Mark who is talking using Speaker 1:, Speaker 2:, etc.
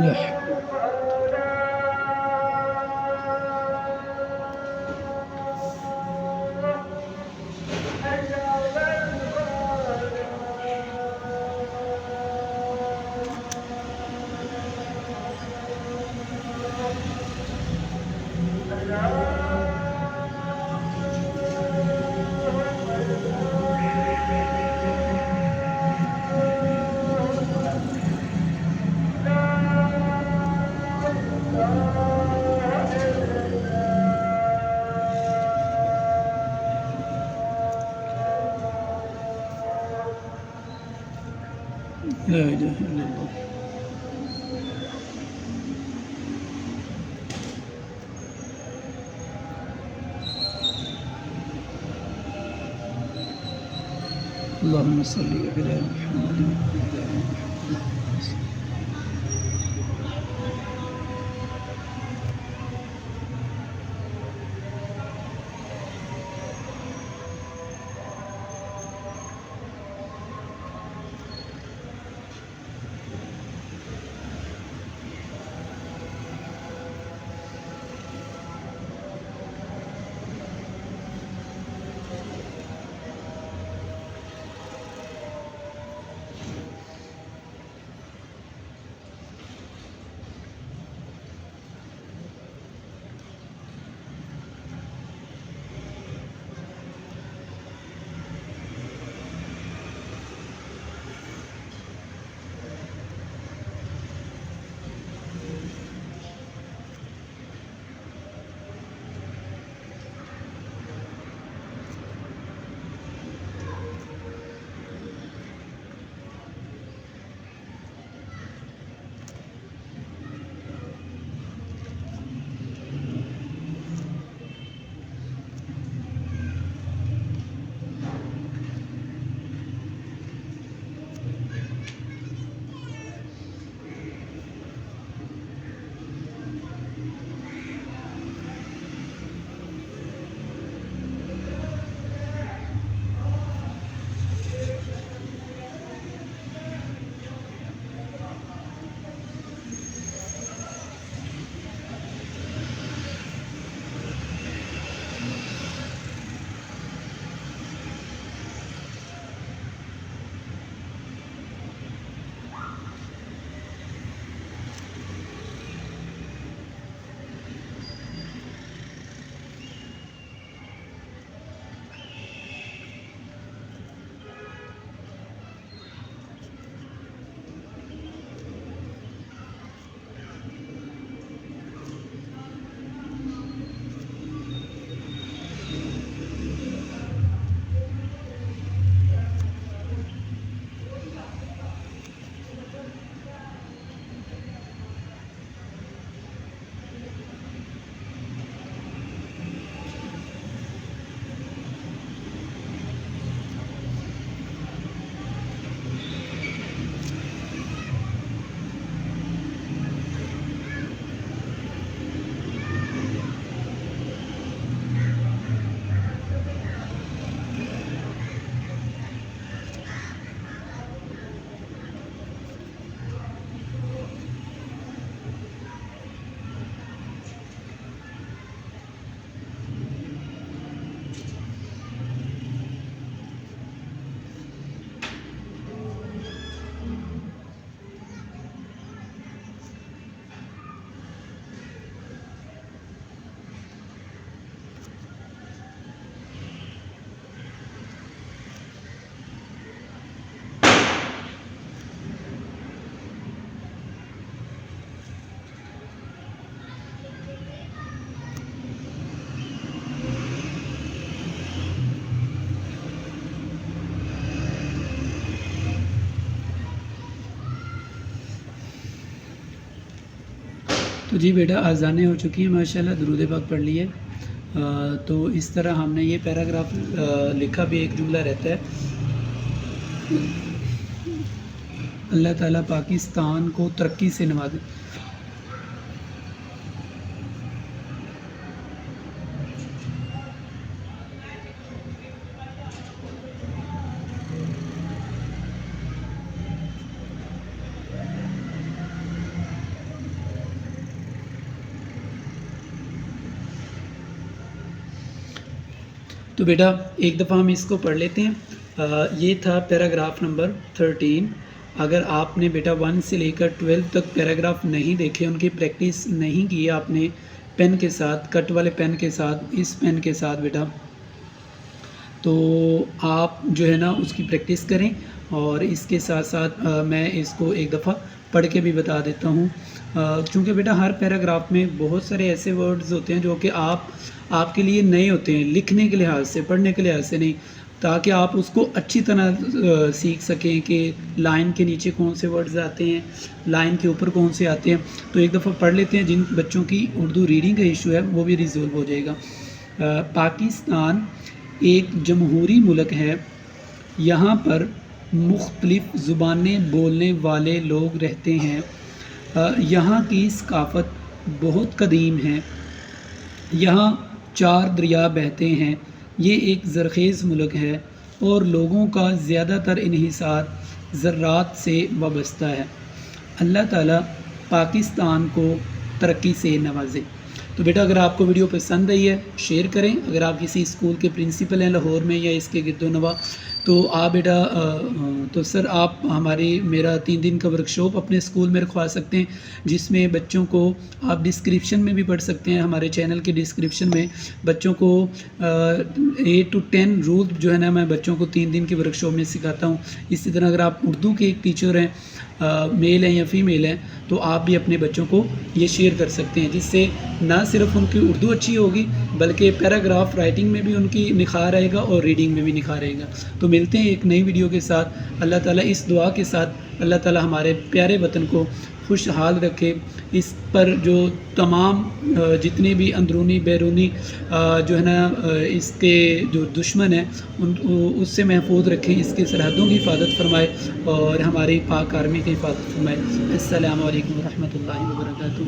Speaker 1: لا حول لا إله إلا الله. اللهم صل على محمد وعلى آل محمد. تو جی بیٹا اذانیں ہو چکی ہیں ماشاءاللہ، درود پاک پڑھ لیے۔ تو اس طرح ہم نے یہ پیراگراف لکھا بھی ایک جملہ رہتا ہے، اللہ تعالیٰ پاکستان کو ترقی سے نوازے۔ تو بیٹا ایک دفعہ ہم اس کو پڑھ لیتے ہیں۔ یہ تھا پیراگراف نمبر 13۔ اگر آپ نے بیٹا 1 سے لے کر 12 تک پیراگراف نہیں دیکھے، ان کی پریکٹس نہیں کی آپ نے پین کے ساتھ، کٹ والے پین کے ساتھ، اس پین کے ساتھ بیٹا، تو آپ جو ہے نا اس کی پریکٹس کریں، اور اس کے ساتھ ساتھ میں اس کو ایک دفعہ پڑھ کے بھی بتا دیتا ہوں، چونکہ بیٹا ہر پیراگراف میں بہت سارے ایسے ورڈز ہوتے ہیں جو کہ آپ کے لیے نئے ہوتے ہیں، لکھنے کے لحاظ سے، پڑھنے کے لحاظ سے نہیں، تاکہ آپ اس کو اچھی طرح سیکھ سکیں کہ لائن کے نیچے کون سے ورڈز آتے ہیں، لائن کے اوپر کون سے آتے ہیں۔ تو ایک دفعہ پڑھ لیتے ہیں، جن بچوں کی اردو ریڈنگ کا ایشو ہے وہ بھی ریزولو ہو جائے گا۔ پاکستان ایک جمہوری ملک ہے، یہاں پر مختلف زبانیں بولنے والے لوگ رہتے ہیں، یہاں کی ثقافت بہت قدیم ہے، یہاں 4 دریا بہتے ہیں، یہ ایک زرخیز ملک ہے اور لوگوں کا زیادہ تر انحصار زراعت سے وابستہ ہے۔ اللہ تعالیٰ پاکستان کو ترقی سے نوازے۔ تو بیٹا اگر آپ کو ویڈیو پسند آئی ہے شیئر کریں، اگر آپ کسی اسکول کے پرنسپل ہیں لاہور میں یا اس کے گرد و نواح، تو آپ بیٹا تو سر آپ میرا 3 دن کا ورکشاپ اپنے اسکول میں رکھوا سکتے ہیں، جس میں بچوں کو آپ ڈسکرپشن میں بھی پڑھ سکتے ہیں، ہمارے چینل کے ڈسکرپشن میں بچوں کو 8 to 10 رول جو ہے نا میں بچوں کو 3 دن کے ورکشاپ میں سکھاتا ہوں۔ اسی طرح اگر آپ اردو کے ایک ٹیچر ہیں، میل ہیں یا فیمیل ہیں، تو آپ بھی اپنے بچوں کو یہ شیئر کر سکتے ہیں، جس سے نہ صرف ان کی اردو اچھی ہوگی بلکہ پیراگراف رائٹنگ میں بھی ان کی نکھار رہے گا اور ریڈنگ میں بھی نکھار رہے گا۔ تو ملتے ہیں ایک نئی ویڈیو کے ساتھ، اللہ تعالیٰ اس دعا کے ساتھ اللہ تعالیٰ ہمارے پیارے وطن کو خوشحال رکھے، اس پر جو تمام جتنے بھی اندرونی بیرونی جو ہے نا اس کے جو دشمن ہیں اس سے محفوظ رکھیں، اس کے سرحدوں کی حفاظت فرمائے اور ہماری پاک آرمی کی حفاظت فرمائے۔ السلام علیکم ورحمۃ اللہ وبرکاتہ۔